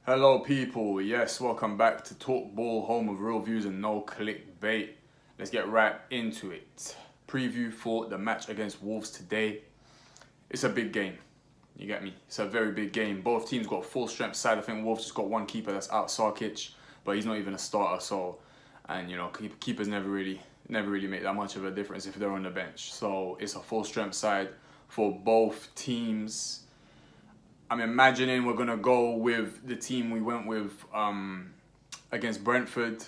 Hello people, yes, welcome back to TalkBall, home of real views and no clickbait. Let's get right into it. Preview for the match against Wolves today. It's a big game, you get me? It's a very big game. Both teams got full strength side. I think Wolves just got one keeper that's out, Sarkic, but he's not even a starter, and keepers never really make that much of a difference if they're on the bench. So it's a full strength side for both teams. I'm imagining we're going to go with the team we went with against Brentford.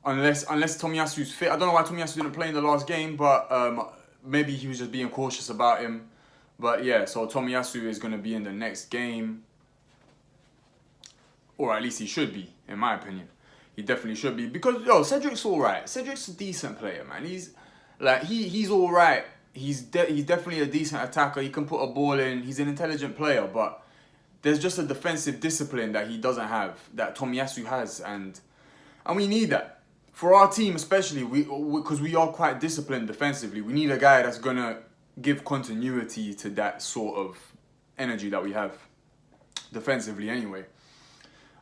Unless Tomiyasu's fit. I don't know why Tomiyasu didn't play in the last game, but maybe he was just being cautious about him. But yeah, so Tomiyasu is going to be in the next game. Or at least he should be, in my opinion. He definitely should be. Because, Cedric's alright. Cedric's a decent player, man. He's alright. He's definitely a decent attacker. He can put a ball in. He's an intelligent player, but there's just a defensive discipline that he doesn't have, that Tomiyasu has, and we need that for our team, especially because we are quite disciplined defensively. We need a guy that's gonna give continuity to that sort of energy that we have defensively, anyway.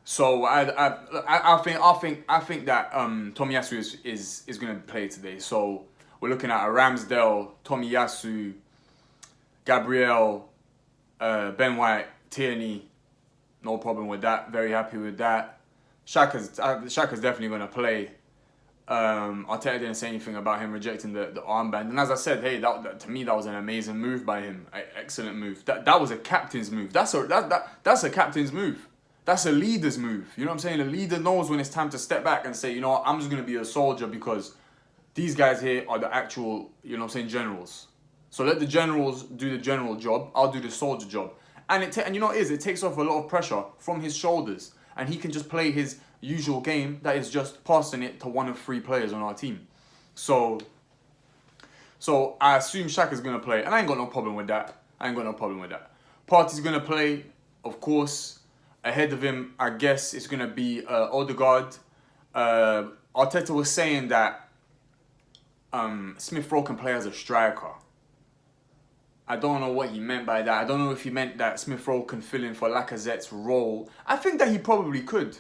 So I think that Tomiyasu is gonna play today. So we're looking at a Ramsdale, Tomiyasu, Gabriel, Ben White, Tierney. No problem with that. Very happy with that. Xhaka's definitely going to play. Arteta didn't say anything about him rejecting the armband. And as I said, hey, to me, that was an amazing move by him. Excellent move. That was a captain's move. That's a captain's move. That's a leader's move. You know what I'm saying? A leader knows when it's time to step back and say, you know what, I'm just going to be a soldier because these guys here are the actual, generals. So let the generals do the general job. I'll do the soldier job. And it takes off a lot of pressure from his shoulders. And he can just play his usual game, that is just passing it to one of three players on our team. So I assume Xhaka's going to play. And I ain't got no problem with that. Partey's going to play, of course. Ahead of him, I guess, it's going to be Odegaard. Arteta was saying that Smith Rowe can play as a striker. I don't know what he meant by that. I don't know if he meant that Smith Rowe can fill in for Lacazette's role. I think that he probably could.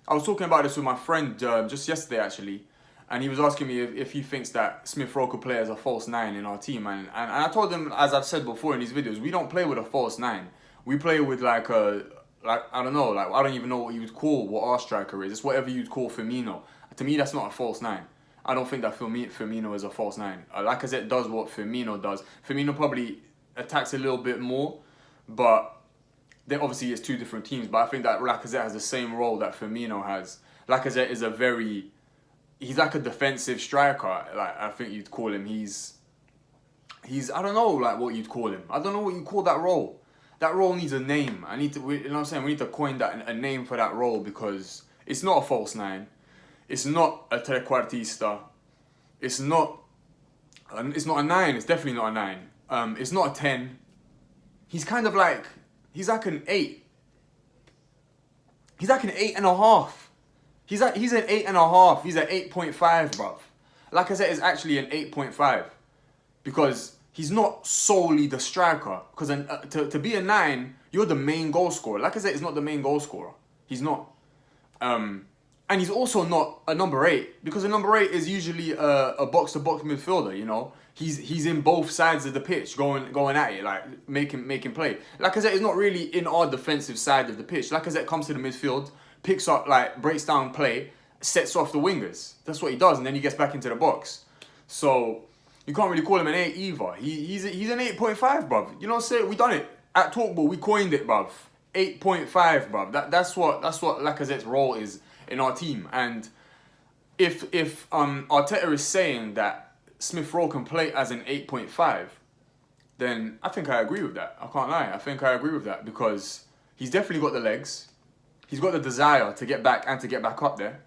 I was talking about this with my friend just yesterday, actually, and he was asking me if he thinks that Smith Rowe could play as a false nine in our team. And I told him, as I've said before in these videos, we don't play with a false nine. We play with I don't even know what you would call what our striker is. It's whatever you'd call Firmino. To me, that's not a false nine. I don't think that Firmino is a false nine. Lacazette does what Firmino does. Firmino probably attacks a little bit more, but then obviously it's two different teams. But I think that Lacazette has the same role that Firmino has. Lacazette is he's like a defensive striker. I think you'd call him. He's I don't know what you'd call him. I don't know what you call that role. That role needs a name. We need to coin that a name for that role because it's not a false nine. It's not a trequartista. It's not a 9. It's definitely not a 9. It's not a 10. He's kind of he's like an 8. He's like an 8.5. He's an 8.5. He's an 8.5, bruv. Like I said, it's actually an 8.5 because he's not solely the striker. Because to be a 9, you're the main goal scorer. Like I said, he's not the main goal scorer. He's not. And he's also not a number 8 because a number 8 is usually a box-to-box midfielder. He's in both sides of the pitch, going at it, making play. Lacazette is not really in our defensive side of the pitch. Lacazette comes to the midfield, picks up, breaks down play, sets off the wingers. That's what he does, and then he gets back into the box. So you can't really call him an 8 either. He's an 8.5, bruv. We done it at TalkBall. We coined it, bruv. 8.5, bruv. That's what Lacazette's role is in our team. And if Arteta is saying that Smith Rowe can play as an 8.5, then I think I agree with that. I can't lie. I think I agree with that because he's definitely got the legs. He's got the desire to get back and to get back up there,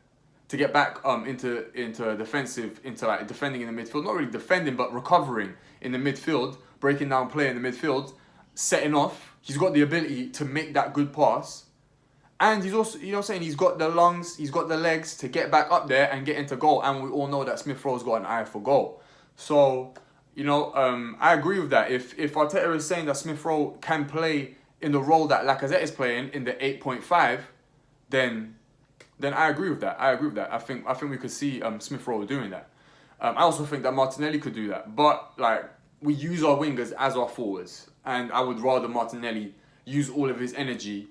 to get back into defending in the midfield. Not really defending, but recovering in the midfield, breaking down play in the midfield, setting off. He's got the ability to make that good pass. And he's also, he's got the lungs, he's got the legs to get back up there and get into goal. And we all know that Smith Rowe's got an eye for goal. So, I agree with that. If Arteta is saying that Smith Rowe can play in the role that Lacazette is playing in the 8.5, then I agree with that. I think we could see Smith Rowe doing that. I also think that Martinelli could do that. But like, we use our wingers as our forwards, and I would rather Martinelli use all of his energy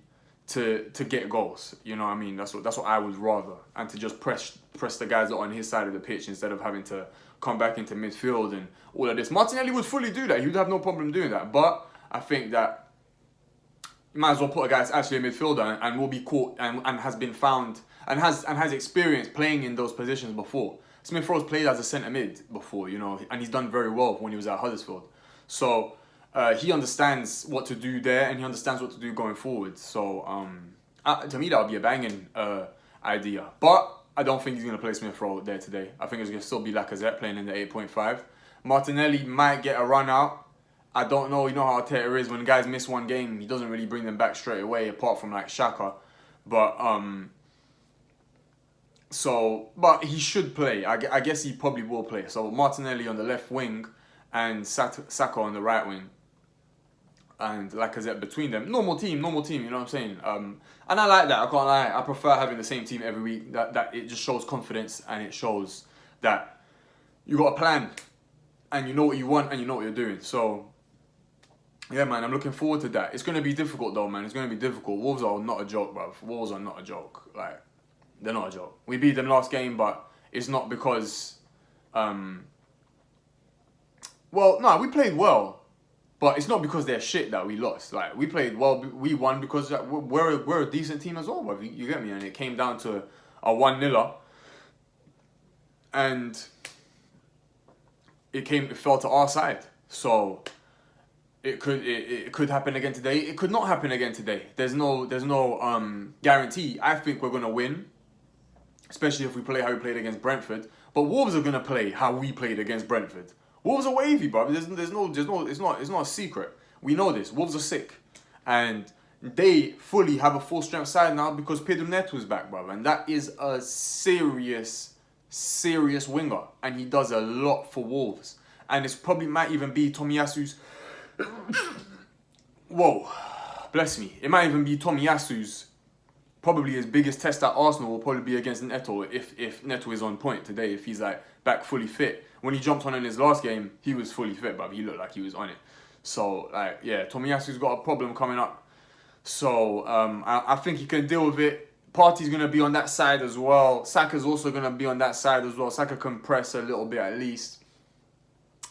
to get goals. You know what I mean? That's what I would rather, and to just press the guys on his side of the pitch instead of having to come back into midfield and all of this. Martinelli would fully do that. He would have no problem doing that. But I think that you might as well put a guy that's actually a midfielder and will be caught and has been found and has experience playing in those positions before. Smith Rowe's played as a centre mid before, you know, and he's done very well when he was at Huddersfield. So he understands what to do there, and he understands what to do going forward. So to me, that would be a banging idea. But I don't think he's going to play Smith Rowe there today. I think it's going to still be Lacazette playing in the 8.5. Martinelli might get a run out. I don't know. You know how Arteta is. When guys miss one game, he doesn't really bring them back straight away, apart from like Xhaka. But he should play. I guess he probably will play. So Martinelli on the left wing and Saka on the right wing. And Lacazette between them. Normal team, you know what I'm saying? And I like that, I can't lie. I prefer having the same team every week. That it just shows confidence, and it shows that you got a plan and you know what you want and you know what you're doing. So yeah, man, I'm looking forward to that. It's going to be difficult though, man. It's going to be difficult. Wolves are not a joke, bruv. Wolves are not a joke. Like, they're not a joke. We beat them last game, but it's not because we played well. But it's not because they're shit that we lost. Like, we played well, we won because we're a decent team as well, bro. You get me? And it came down to a 1-0, and it fell to our side. So it could happen again today. It could not happen again today. There's no guarantee. I think we're gonna win, especially if we play how we played against Brentford. But Wolves are gonna play how we played against Brentford. Wolves are wavy, bro. It's not a secret. We know this. Wolves are sick, and they fully have a full strength side now because Pedro Neto is back, bro, and that is a serious winger, and he does a lot for Wolves. And it's probably might even be Tomiyasu's. Whoa, bless me. It might even be Tomiyasu's. Probably his biggest test at Arsenal will probably be against Neto if Neto is on point today, if he's like back fully fit. When he jumped on in his last game, he was fully fit, but he looked like he was on it. So, like, yeah, Tomiyasu's got a problem coming up. So, I think he can deal with it. Partey's going to be on that side as well. Saka's also going to be on that side as well. Saka can press a little bit at least.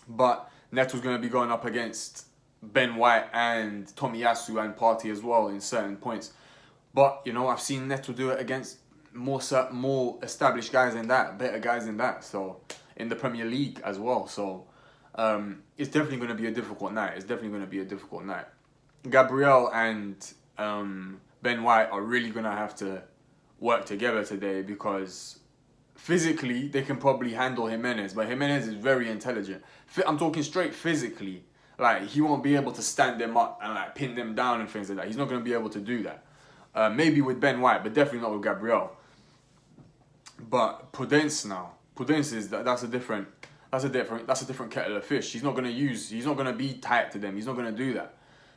But Neto's going to be going up against Ben White and Tomiyasu and Partey as well in certain points. But, you know, I've seen Neto do it against more established guys than that, better guys than that. So, in the Premier League as well. So, it's definitely going to be a difficult night. Gabriel and Ben White are really going to have to work together today because physically they can probably handle Jimenez. But Jimenez is very intelligent. I'm talking straight physically. Like, he won't be able to stand them up and like pin them down and things like that. He's not going to be able to do that. Maybe with Ben White, but definitely not with Gabriel. But Prudence is that's a different kettle of fish. He's not gonna be tight to them. He's not gonna do that.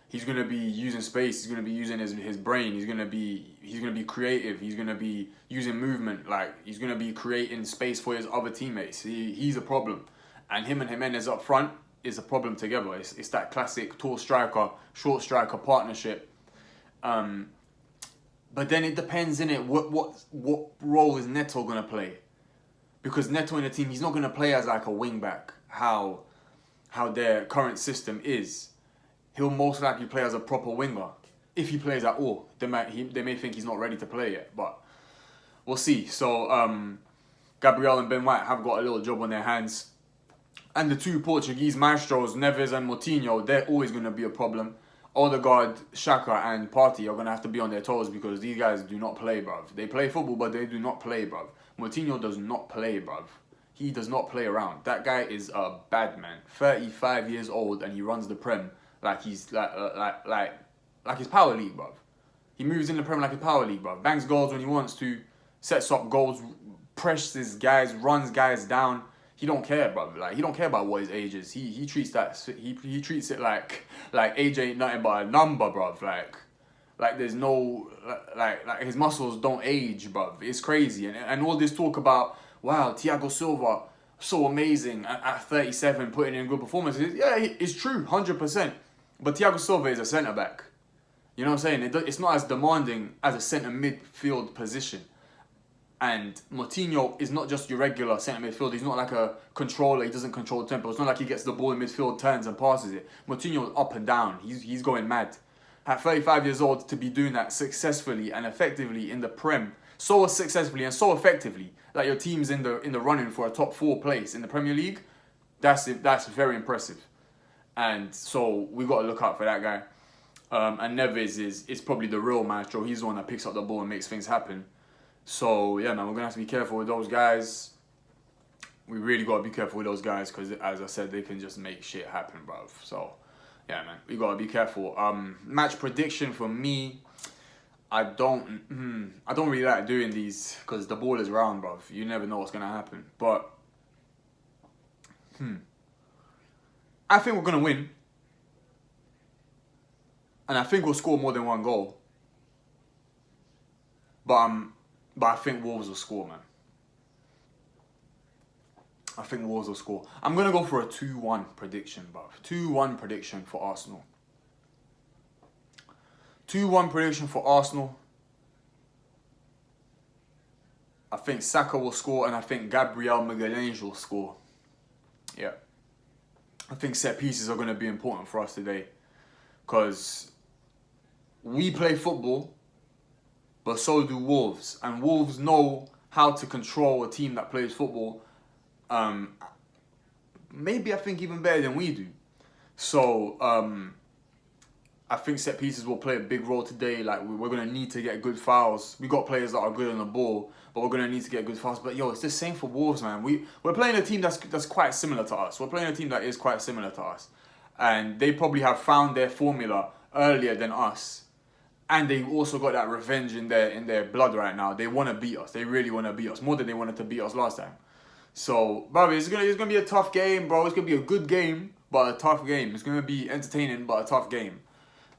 He's gonna be using space. He's gonna be using his brain. He's gonna be creative. He's gonna be using movement. Like, he's gonna be creating space for his other teammates. He's a problem, and him and Jimenez up front is a problem together. It's that classic tall striker, short striker partnership. But then it depends, innit? What role is Neto gonna play? Because Neto in the team, he's not gonna play as like a wing back. How their current system is. He'll most likely play as a proper winger if he plays at all. They may think he's not ready to play yet, but we'll see. So Gabriel and Ben White have got a little job on their hands, and the two Portuguese maestros, Neves and Moutinho, they're always gonna be a problem. Odegaard, Xhaka and Partey are going to have to be on their toes because these guys do not play, bruv. They play football, but they do not play, bruv. Moutinho does not play, bruv. He does not play around. That guy is a bad man. 35 years old, and he runs the Prem like he's like his Power League, bruv. He moves in the Prem like his Power League, bruv. Bangs goals when he wants to, sets up goals, presses guys, runs guys down. he don't care, bro. Like, he don't care about what his age is. He treats he treats it like age ain't nothing but a number, bro. Like there's no like his muscles don't age, bro. It's crazy. And all this talk about, wow, Thiago Silva so amazing at 37, putting in good performances. Yeah, it's true, 100%. But Thiago Silva is a centre back. You know what I'm saying? It's not as demanding as a centre midfield position. And Moutinho is not just your regular centre midfield. He's not like a controller. He doesn't control the tempo. It's not like he gets the ball in midfield, turns and passes it. Moutinho is up and down. He's going mad. At 35 years old, to be doing that successfully and effectively in the Prem, so successfully and so effectively, that your team's in the running for a top 4 place in the Premier League, that's very impressive. And so we got to look out for that guy. And Neves is probably the real maestro. He's the one that picks up the ball and makes things happen. So, yeah, man, we're going to have to be careful with those guys. We really got to be careful with those guys because, as I said, they can just make shit happen, bruv. So, yeah, man, we got to be careful. Match prediction for me, I don't really like doing these because the ball is round, bruv. You never know what's going to happen. But, I think we're going to win. And I think we'll score more than 1 goal. But I think Wolves will score, man. I think Wolves will score. I'm going to go for a 2-1 prediction, bruv. 2-1 prediction for Arsenal. 2-1 prediction for Arsenal. I think Saka will score and I think Gabriel Magalhães will score. Yeah. I think set pieces are going to be important for us today. Because we play football, but so do Wolves. And Wolves know how to control a team that plays football. Maybe I think even better than we do. So I think set pieces will play a big role today. Like we're gonna need to get good fouls. We got players that are good on the ball, but we're gonna need to get good fouls. But yo, it's the same for Wolves, man. We're playing a team that's quite similar to us. We're playing a team that is quite similar to us, and they probably have found their formula earlier than us. And they also got that revenge in their blood right now. They want to beat us. They really want to beat us more than they wanted to beat us last time. So, bro, it's gonna be a tough game, bro. It's gonna be a good game, but a tough game. It's gonna be entertaining, but a tough game.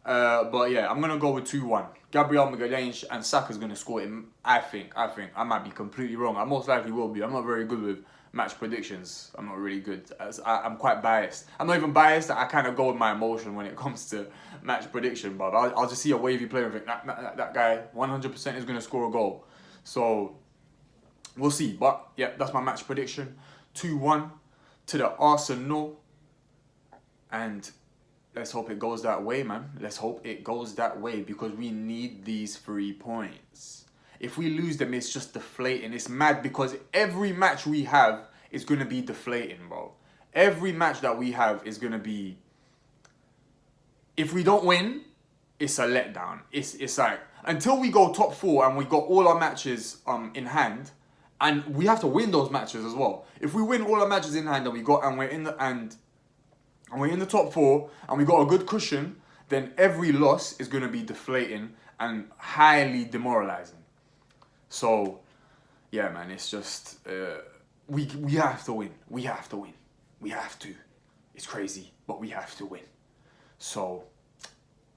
But yeah, I'm gonna go with 2-1. Gabriel Magalhães and Saka's gonna score it. I think. I might be completely wrong. I most likely will be. I'm not very good with match predictions. I'm not really good. I'm quite biased. I'm not even biased. I kind of go with my emotion when it comes to match prediction. But I'll just see a wavy player and think that guy 100% is gonna score a goal. So we'll see. But yeah, that's my match prediction. 2-1 to the Arsenal. And let's hope it goes that way, man. Let's hope it goes that way because we need these 3 points. If we lose them, it's just deflating. It's mad because every match we have is going to be deflating, bro. Every match that we have is going to be... If we don't win, it's a letdown. It's like, until we go top 4 and we got all our matches in hand, and we have to win those matches as well. If we win all our matches in hand and we're in the top 4 and we got a good cushion, then every loss is going to be deflating and highly demoralizing. So, yeah, man, it's just we have to win. We have to win. We have to. It's crazy, but we have to win. So,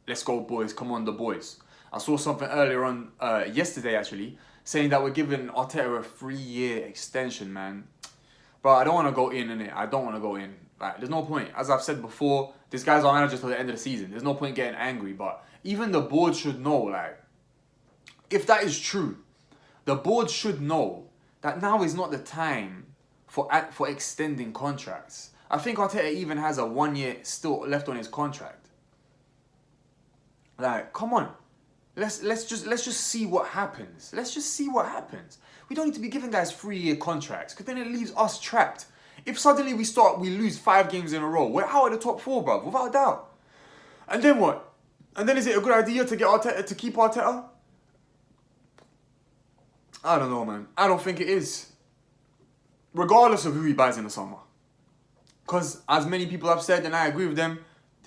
let's go, boys. Come on, the boys. I saw something earlier on, yesterday actually, saying that we're giving Arteta a 3-year extension, man. Bro, I don't want to go in it. I don't want to go in. Like, there's no point. As I've said before, this guy's our manager till the end of the season. There's no point getting angry. But even the board should know, like, if that is true, the board should know that now is not the time for extending contracts. I think Arteta even has a 1 year still left on his contract. Like, come on. Let's just see what happens. Let's just see what happens. We don't need to be giving guys 3-year contracts because then it leaves us trapped. If suddenly we lose 5 games in a row, we're out of the top 4, bruv, without a doubt. And then what? And then is it a good idea to get Arteta, to keep Arteta? I don't know, man. I don't think it is. Regardless of who he buys in the summer. Because as many people have said, and I agree with them,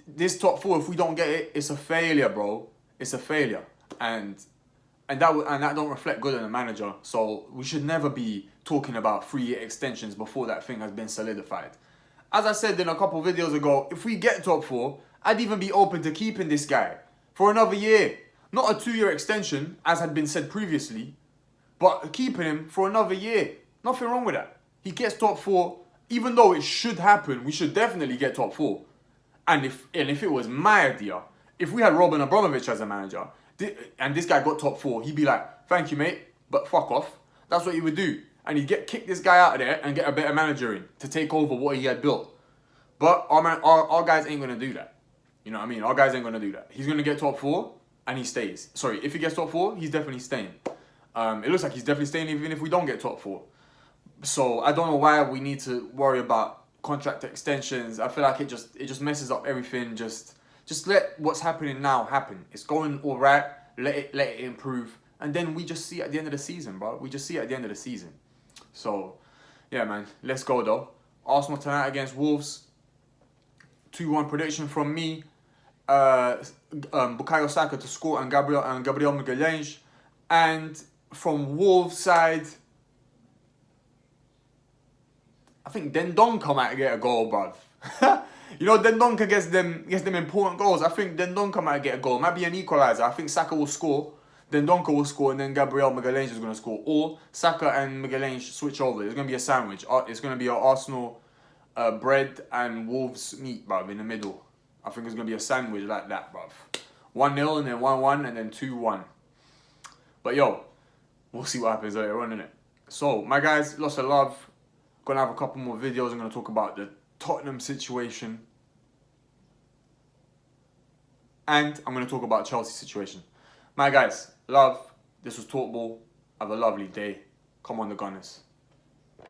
this top 4, if we don't get it, it's a failure, bro. It's a failure. And And that don't reflect good on the manager. So we should never be talking about 3-year extensions before that thing has been solidified. As I said in a couple videos ago, if we get top 4, I'd even be open to keeping this guy for another year. Not a 2-year extension, as had been said previously, but keeping him for another year. Nothing wrong with that. He gets top 4, even though it should happen. We should definitely get top 4. And if it was my idea, if we had Roman Abramovich as a manager, and this guy got top 4, he'd be like, thank you, mate, but fuck off. That's what he would do. And he'd kick this guy out of there and get a better manager in to take over what he had built. But our guys ain't going to do that. You know what I mean? Our guys ain't going to do that. He's going to get top 4 and he stays. Sorry, if he gets top 4, he's definitely staying. It looks like he's definitely staying even if we don't get top 4. So I don't know why we need to worry about contract extensions. I feel like it just messes up everything. Just let what's happening now happen. It's going all right. Let it improve, and then we just see at the end of the season, bro. We just see at the end of the season. So yeah, man, let's go though. Arsenal tonight against Wolves. 2-1 prediction from me. Bukayo Saka to score and Gabriel Magalhães. And from Wolves side, I think Dendonka might get a goal, bruv. You know, Dendonka gets them important goals. I think Dendonka might get a goal. Might be an equaliser. I think Saka will score, Dendonka will score, and then Gabriel Magalhães is going to score. Or Saka and Magalhães switch over. It's going to be a sandwich. It's going to be an Arsenal bread and Wolves meat, bruv, in the middle. I think it's going to be a sandwich like that, bruv. 1-0 and then 1-1 and then 2-1. But yo, we'll see what happens later on, innit? So, my guys, lots of love. Gonna have a couple more videos. I'm gonna talk about the Tottenham situation. And I'm gonna talk about Chelsea situation. My guys, love. This was TalkBall. Have a lovely day. Come on, the Gunners.